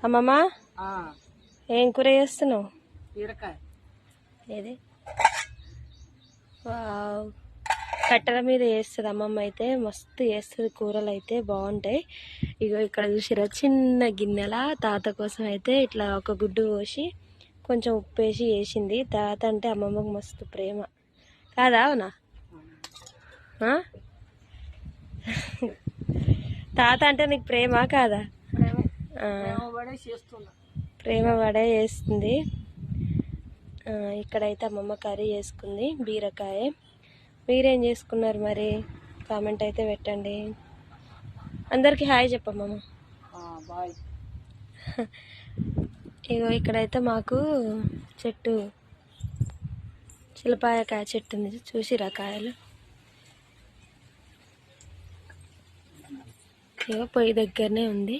అమ్మమ్మ ఏం కూర చేస్తున్నావు? బీరకాయ. ఏది వావ్, కట్టెల మీద వేస్తుంది అమ్మమ్మ. అయితే మస్తు చేస్తుంది కూరలు, అయితే బాగుంటాయి. ఇగో ఇక్కడ చూసిరా, చిన్న గిన్నెల తాత కోసం అయితే ఇట్లా ఒక గుడ్డు పోసి కొంచెం ఉప్పు వేసి వేసింది. తాత అంటే అమ్మమ్మకు మస్తు ప్రేమ కాదా? అవునా? తాత అంటే నీకు ప్రేమ కాదా? ప్రేమ పడే చేస్తుంది. ఇక్కడైతే అమ్మమ్మ కర్రీ చేసుకుంది, బీరకాయ. మీరేం చేసుకున్నారు మరి? కామెంట్ అయితే పెట్టండి. అందరికి హాయ్ చెప్పమ్మమ్మ. బాయ్. ఇగో ఇక్కడైతే మాకు చెట్టు చిలపాయకాయ చెట్టు ఉంది, చూసిరా కాయలు. ఇగో పొయ్యి దగ్గరనే ఉంది.